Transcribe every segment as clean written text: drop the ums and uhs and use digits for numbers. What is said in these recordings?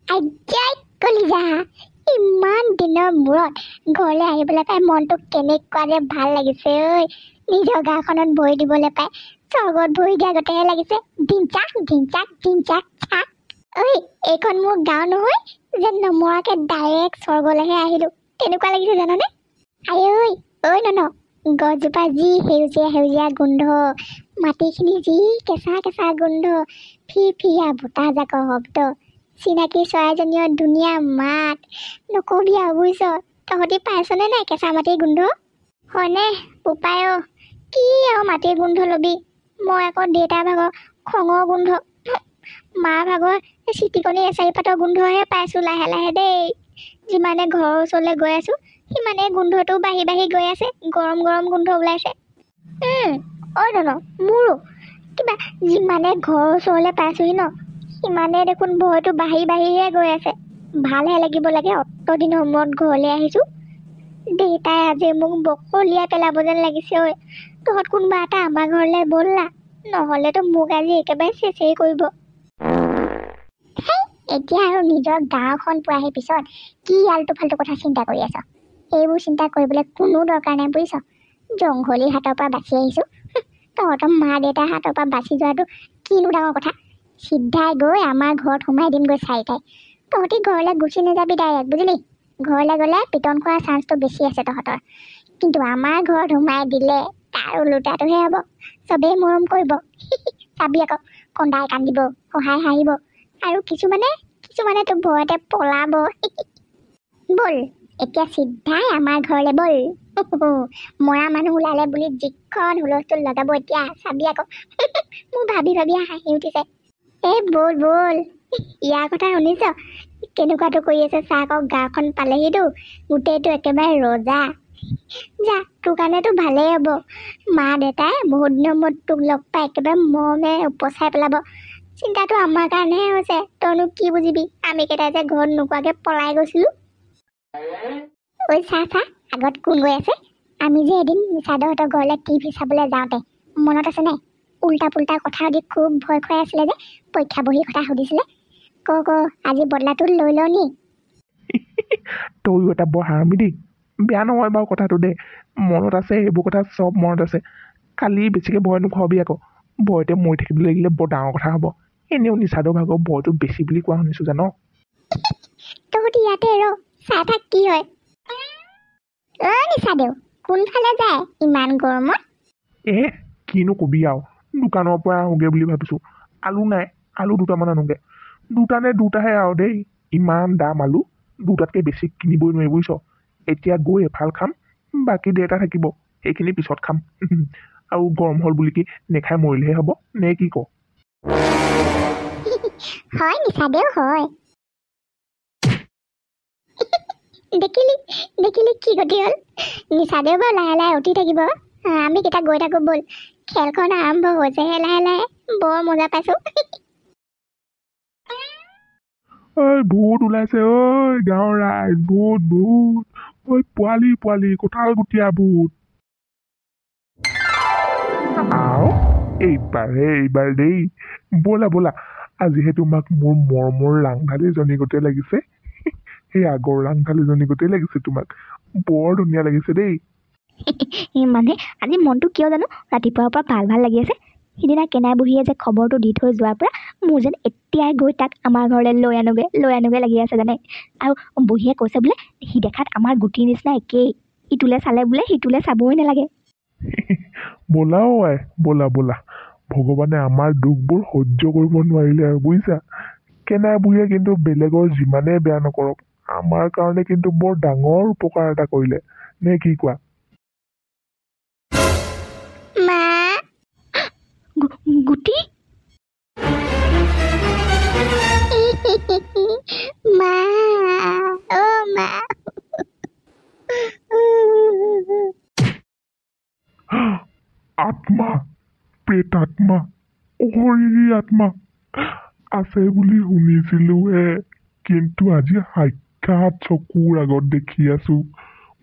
আজ্ঞাই কলিজা ইমান দিনৰ মূৰত ঘৰলৈ আহিবলৈ পাই মনটো কেনেকুৱা যে ভাল লাগিছে ঐ নিজৰ গাঁওখনত ভৰি দিবলৈ পাই স্বৰ্গত ভৰি দিয়া গতেহে লাগিছে ধিনচাক ধিনচাক ধিনচাক চাক ঐ এইখন মোৰ গাঁও নহয় যে নমৰাকে ডাইৰেক্ট স্বৰ্গলৈহে আহিলোঁ তেনেকুৱা লাগিছে জানানে আই ঐ নন গছজোপা যি সেউজীয়া সেউজীয়া গোন্ধ মাটিখিনি যি কেঁচা কেঁচা গোন্ধ ফিৰফিৰীয়া বতাহজাকৰ শব্দ চিনাকি চৰাইজনীৰ ধুনীয়া মাত নকবি আৰু বুজিছ তহঁতি পাইছনে নাই কেঁচা মাটিৰ গোন্ধ হয়নে উপায় কি আৰু মাটিৰ গোন্ধ ল'বি মই আকৌ দেউতাৰ ভাগৰ খঙৰ গোন্ধ মাৰ ভাগৰ চিটিকনি এচাৰি পাতৰ গোন্ধহে পাইছোঁ লাহে লাহে দেই যিমানে ঘৰৰ ওচৰলৈ গৈ আছোঁ সিমানে গোন্ধটো বাঢ়ি বাঢ়ি গৈ আছে গৰম গৰম গোন্ধ ওলাইছে ন মোৰো কিবা যিমানে ঘৰৰ ওচৰলৈ পাইছোঁহি ন সিমানে দেখোন ভয়টো বাঢ়ি বাঢ়িহে গৈ আছে ভালহে লাগিব লাগে অত দিনৰ মূৰত ঘৰলৈ আহিছোঁ দেউতাই আজি মোক বকলিয়াই পেলাব যেন লাগিছে ঐ তহঁত কোনোবা এটা আমাৰ ঘৰলৈ ব'লা নহ'লেতো মোক আজি একেবাৰে চেচেই কৰিব এতিয়া আৰু নিজৰ গাঁওখন পোৱাহি পিছত কি আলটু ফাল্টু কথা চিন্তা কৰি আছ এইবোৰ চিন্তা কৰিবলৈ কোনো দৰকাৰ নাই বুজিছ জংঘলীৰ হাতৰ পৰা বাচি আহিছোঁ তহঁতৰ মা দেউতাৰ হাতৰ পৰা বাচি যোৱাটো কিনো ডাঙৰ কথা চিধাই গৈ আমাৰ ঘৰত সোমাই দিমগৈ চাৰিটাই তহঁতি ঘৰলৈ গুচি নাযাবি ডাইৰেক্ট বুজিলি ঘৰলৈ গ'লে পিটন খোৱাৰ চান্সটো বেছি আছে তহঁতৰ কিন্তু আমাৰ ঘৰত সোমাই দিলে তাৰ ওলোটাটোহে হ'ব চবেই মৰম কৰিব চাবি আকৌ কন্দাই কান্দিব সহায় হাঁহিব আৰু কিছুমানেতো ভয়তে পলাব ব'ল এতিয়া চিধাই আমাৰ ঘৰলৈ ব'ল মৰা মানুহ ওলালে বুলি যিখন হুলস্থুল লগাব এতিয়া চাবি আকৌ মোৰ ভাবি ভাবি হাঁহি উঠিছে ব'ল ব'ল ইয়াৰ কথা শুনিছ কেনেকুৱাটো কৰি আছে চাহ আকৌ গাঁওখন পালেহিতো গোটেইটো একেবাৰে ৰজা যা তোৰ কাৰণেতো ভালেই হ'ব মা দেউতাই বহুত দিনৰ মূৰত তোক লগ পাই একেবাৰে মৰমে উপচাই পেলাব চিন্তাটো আমাৰ কাৰণেহে হৈছে তইনো কি বুজিবি আমি কেইটাই যে ঘৰত নোকোৱাকৈ পলাই গৈছিলোঁ ঐ চাহ আগত কোন গৈ আছে আমি যে এদিন নিচাদহঁতৰ ঘৰলৈ টিভি চাবলৈ যাওঁতে মনত আছে নাই উল্টা পুল্টা কথা সুধি খুব ভয় খুৱাই আছিলে যে পৰীক্ষা বহীৰ কথা সুধিছিলে ক আজি বদলাটো লৈ ল নি তয়ো এটা বৰ হাৰামি দেই বেয়া নহয় বাৰু কথাটো দে মনত আছে এইবোৰ কথা চব মনত আছে কালি বেছিকৈ ভয় নোখোৱাবি আকৌ ভয়তে মৰি থাকিবলৈ লাগিলে বৰ ডাঙৰ কথা হ'ব এনেও নিচাদৰ ভাগৰ ভয়টো বেছি বুলি কোৱা শুনিছোঁ জান তহঁতি ইয়াতে ৰ চাহ থাক কি হয় নিচাদেউ কোনফালে যায় ইমান গৰমত কিনো কবি আৰু দোকানৰ পৰা আহোঁগৈ বুলি ভাবিছোঁ আলু নাই আলু দুটামান আনোগৈ দুটাহে আৰু দেই ইমান দাম আলু দুটাতকৈ বেছি কিনিবই নোৱাৰি বুজিছ এতিয়া গৈ এফাল খাম বাকী দেউতা থাকিব সেইখিনি পিছত খাম আৰু গৰম হ'ল বুলি কি নেখাই মৰিলেহে হ'ব নে কি ক হয় নিচাদেউ হয় দেখিলি কি গতি হ'ল নিচাদেউ বাৰু লাহে লাহে উঠি থাকিব আমি কেইটা গৈ থাকোঁ ব'ল খেলখন আৰম্ভ হৈছেহে লাহে লাহে বৰ মজা পাইছোঁ ভূত ওলাইছে ঐ গাঁৱৰ ৰাইজ ভূত ঐ পোৱালি কঁঠালগুটীয়া ভূত এইবাৰ দেই ব'লা আজিহে তোমাক মোৰ মৰমৰ ৰাংঢালীজনী গোটেই লাগিছে সেই আগৰ ৰাংঢালীজনী গোটেই লাগিছে তোমাক বৰ ধুনীয়া লাগিছে দেই মানে আজি মনটো কিয় জানো ৰাতিপুৱাৰ পৰা ভাল লাগি আছে সিদিনা কেনাই বুঢ়ীয়ে যে খবৰটো দি থৈ যোৱাৰ পৰা মোৰ যেন এতিয়াই গৈ তাক আমাৰ ঘৰলৈ লৈ আনোগৈ লাগি আছে জানে আৰু বুঢ়ীয়ে কৈছে বোলে সি দেখাত আমাৰ গুটিৰ নিচিনা একেই ইটোলৈ চালে বোলে সিটোলৈ চাবই নালাগে ব'লা ব'লা ভগৱানে আমাৰ দুখবোৰ সহ্য কৰিব নোৱাৰিলে আৰু বুজিছা কেনাই বুঢ়ীয়ে কিন্তু বেলেগৰ যিমানেই বেয়া নকৰক আমাৰ কাৰণে কিন্তু বৰ ডাঙৰ উপকাৰ এটা কৰিলে নে কি কোৱা গুটি মা আত্মা প্ৰেতাত্মা অশৰীৰী আত্মা আছে বুলি শুনিছিলোহে কিন্তু আজি সাক্ষাৎ চকুৰ আগত দেখি আছো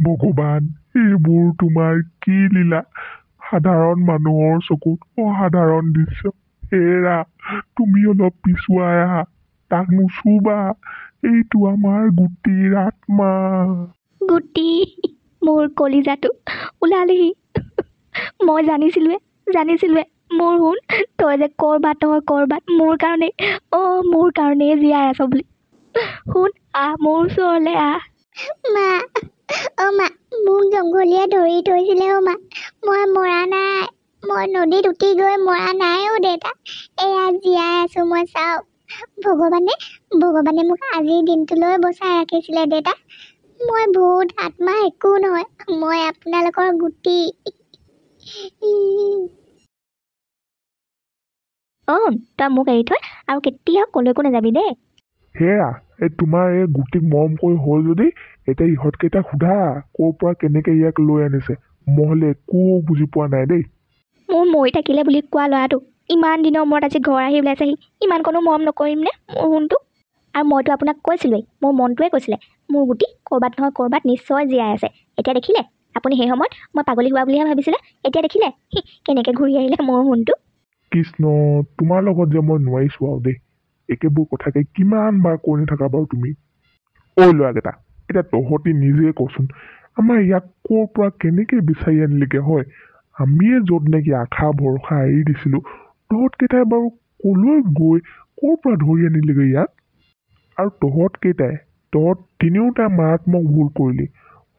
ভগৱান এইবোৰ তোমাৰ কি লীলা সাধাৰণ মানুহৰ চকুত অসাধাৰণ দৃশ্য হেৰা তুমি অলপ পিছুৱাই আহা তাক নুচুবা, এইটো আমাৰ গুটিৰ আত্মা। গুটি মোৰ কলিজাটো ওলালেহি। মই জানিছিলোৱে মোৰ শুন, তই যে ক'ৰবাত নহয় ক'ৰবাত মোৰ কাৰণেই জীয়াই আছ বুলি। শুন, আহ মোৰ ওচৰলৈ আহ। মা, অ' মা, মোক জংঘলীয়ে ধৰি থৈছিলে অ' মা। মই মৰা নাই, মই নদীত উটি গৈ মৰা নাই অ' দেউতা। এয়া জীয়াই আছো মই, চাওক। ভগৱানে মোক আজিৰ দিনটোলৈ বচাই ৰাখিছিলে দেউতা। মই ভূত আত্মা একো নহয়, মই আপোনালোকৰ গুটি। অ' তই মোক এৰি থৈ আৰু কেতিয়াও কলৈকো নাযাবি দেই। সেয়া তোমাৰ এই গুটিক মৰম কৰি হ'ল যদি এতিয়া ইহঁতকেইটাক সোধা ক'ৰ পৰা কেনেকে ইয়াক লৈ আনিছে। মই হ'লে একো বুজি পোৱা নাই দেই। মোৰ মৰি থাকিলে বুলি কোৱা ল'ৰাটো ইমান দিনৰ মূৰত আজি ঘৰ আহি ওলাইছেহি। ইমানকণো মৰম নকৰিম নে মোৰ শুনটো? আৰু মইতো আপোনাক কৈছিলোৱেই, মোৰ মনটোৱে কৈছিলে মোৰ গুটি ক'ৰবাত নহয় ক'ৰবাত নিশ্চয় জীয়াই আছে। এতিয়া দেখিলে আপুনি, সেই সময়ত মই পাগলী হোৱা বুলিহে ভাবিছিলে, এতিয়া দেখিলে কেনেকৈ ঘূৰি আহিলে মোৰ শুনটো। কৃষ্ণ, তোমাৰ লগত যে মই নোৱাৰিছো আৰু দেই। একেবোৰ কথাকে কিমান বাৰ কৈ নাথাকা বাৰু তুমি। ঐ ল'ৰাকেইটা, এতিয়া তহঁতি নিজে কচোন, আমাৰ ইয়াক ক'ৰ পৰা কেনেকে বিচাৰি আনিলেগে হয়? আমিয়ে য'ত নেকি আশা ভৰসা এৰি দিছিলো, তহঁতকেইটাই বাৰু কলৈ গৈ ক'ৰ পৰা ধৰি আনিলেগৈ ইয়াক? আৰু তহঁত তিনিওটাই মাৰাত্মক ভুল কৰিলি।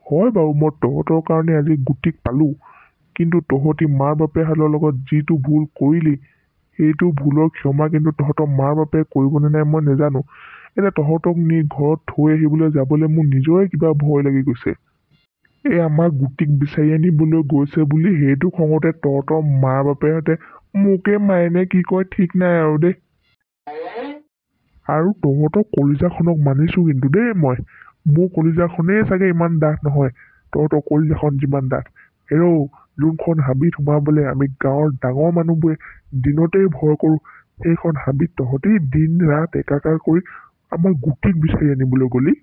হয় বাৰু, মই তহঁতৰ কাৰণে আজি গুটিক পালো, কিন্তু তহঁতি মাৰ বাপেহালৰ লগত যিটো ভুল কৰিলি, সেইটো ভুলৰ ক্ষমা কিন্তু তহঁতৰ মাৰ বাপে কৰিবনে নাই মই নাজানো। এতিয়া তহঁতক নি ঘৰত থৈ আহিবলৈ যাবলৈ মোৰ নিজৰে কিবা ভয় লাগি গৈছে। এই আমাৰ গুটিক বিচাৰি আনিবলৈ গৈছে বুলি সেইটো খঙতে তহঁতৰ মাৰ বাপেহঁতে মোকে মায়েনে কি কয় ঠিক নাই আৰু দেই। আৰু তহঁতৰ কলিজাখনক মানিছো কিন্তু দেই মই। মোৰ কলিজাখনেই চাগে ইমান ডাঠ নহয়, তহঁতৰ কলিজাখন যিমান ডাঠ। হেৰৌ, যোনখন হাবিত সোমাবলৈ আমি গাঁৱৰ ডাঙৰ মানুহবোৰে দিনতেই ভয় কৰোঁ, সেইখন হাবিত তহঁতি দিন ৰাত একাকাৰ কৰি আমাৰ গুটিক বিচাৰি আনিবলৈ গ'লি।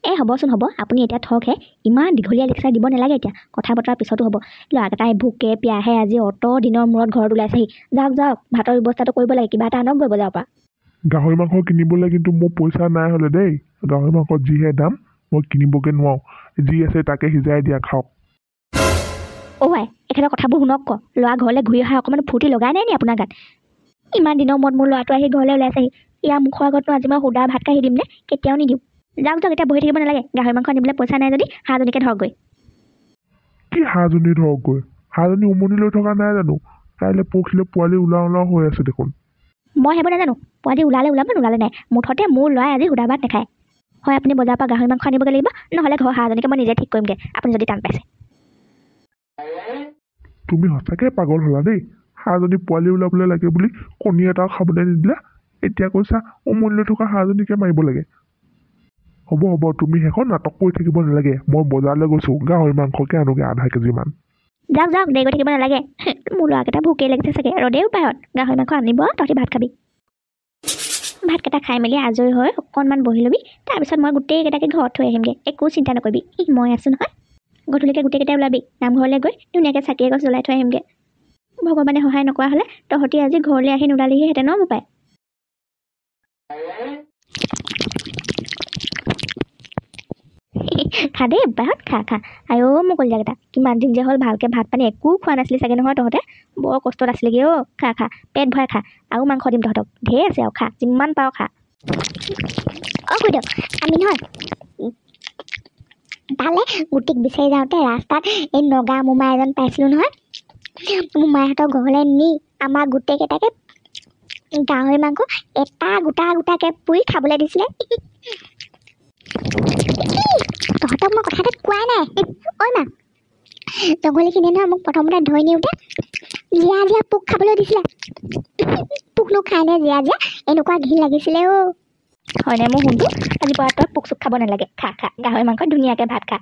হ'বচোন হ'ব, আপুনি এতিয়া থকহে, ইমান দীঘলীয়া লেকচাৰ দিব নালাগে। এতিয়া কথা বতৰা পিছতো হ'ব। ল'ৰাকেইটাই ভোকে পিয়াহে আজি অত দিনৰ মূৰত ঘৰত ওলাইছেহি। যাওক, ভাতৰ ব্যৱস্থাটো কৰিব লাগে, কিবা এটা আনক গৈ বজাৰৰ পৰা। গাহৰি মাংস কিনিবলৈ কিন্তু মোৰ পইচা নাই হ'লে দেই। গাহৰি মাংসত যিহে দাম, মই কিনিবগে নোৱাৰো। যি আছে তাকে সিজাই দিয়া, খাওক। আই, এখেতৰ কথাবোৰ শুনক ক। ল'ৰা ঘৰলৈ ঘূৰি অহা অকণমান ফূৰ্তি লগাই নাই নি আপোনাৰ গাত? ইমান দিনৰ মূৰত মোৰ ল'ৰাটো আহি ঘৰলৈ ওলাইছেহি। ইয়াৰ মুখৰ আগতনো আজি মই সুদা ভাত কাঢ়ি দিম নে? কেতিয়াও নিদিওঁ। যাওক, এতিয়া বহি থাকিব নালাগে। গাহৰি মাংস আনিবলৈ পইচা নাই যদি হাঁহজনীকে ধৰকগৈ। কি হাঁহজনী ধৰকগৈ? হাঁহজনী উমনি লৈ থকা নাই জানো? কাইলৈ পৰহিলৈ পোৱালি ওলাও হৈ আছে দেখোন। মই সেইবোৰ নাজানো। পোৱালি ওলালে ওলাব, নোলালে নাই। মুঠতে মোৰ ল'ৰাই আজি সুদা ভাত নাখায়। হয়, আপুনি বজাৰৰ পৰা গাহৰি মাংস আনিবগৈ লাগিব, নহ'লে ঘৰৰ হাঁহজনীকে মই নিজে ঠিক কৰিমগৈ, আপুনি যদি টান পাইছে। তুমি সঁচাকে পাগল হ'লা দেই। হাঁহজনী পোৱালি ওলাবলৈ লাগে বুলি কণী এটাও খাবলৈ নিদিলা, এতিয়া কৈছা উমনি লৈ থকা হাঁহজনীকে মাৰিব লাগে। হ'ব, তুমি সেইখন নাটক কৰি থাকিব নালাগে। মই বজাৰলৈ গৈছো, গাহৰি মাংসকে আনোগে আধা কেজিমান। যাওক, দেৰি কৰি থাকিব নালাগে। মোৰ ল'ৰাকেইটা ভোকেই লাগিছে চাগে, ৰ'দেও উপায়ত গাহৰি মাংস আনিব, তহঁতি ভাত খাবি। ভাতকেইটা খাই মেলি আজৰি হৈ অকণমান বহি ল'বি, তাৰপিছত মই গোটেইকেইটাকে ঘৰত থৈ আহিমগৈ। একো চিন্তা নকৰিবি, মই আছোঁ নহয়। গধূলিকৈ গোটেইকেইটাই ওলাবি, নামঘৰলৈ গৈ ধুনীয়াকৈ চাকি এগছ জ্বলাই থৈ আহিমগৈ। ভগৱানে সহায় নকৰা হ'লে তহঁতি আজি ঘৰলৈ আহি নোলালিহিহেঁতেন ন বোপাই। খা দেই বাহঁত, খা। আইঅ মোৰ কলিজাকেইটা, কিমান দিন যে হ'ল ভালকৈ ভাত পানী একো খোৱা নাছিলি চাগে নহয় তহঁতে। বৰ কষ্টত আছিলেগৈ অ'। খা, পেট ভৰাই খা। আৰু মাংস দিম তহঁতক, ঢেৰ আছে আৰু, খা যিমান পাৰ খা। খুইদেউ, আমি নহয় তালৈ গুটিক বিচাৰি যাওঁতে ৰাস্তাত এই নগা মোমাই এজন পাইছিলোঁ নহয়। মোমাইহঁতৰ ঘৰলৈ নি আমাৰ গোটেইকেইটাকে গাহৰি মাংস এটা গোটাকৈ পুৰি খাবলৈ দিছিলে। তহঁতক মই কথা এটা কোৱাই নাই। ঐ মা, জংঘলীখিনিয়ে নহয় মোক প্ৰথমতে ধৰি নিওঁতে জীয়া পোক খাবলৈ দিছিলে। পোকনো খাই নে জীয়া এনেকুৱা ঘিণ লাগিছিলে অ'। হয়নে মোৰ শুনটো? আজিৰ পৰা তই পোক চোক খাব নালাগে। খা, গাহৰি মাংস ধুনীয়াকৈ ভাত খা।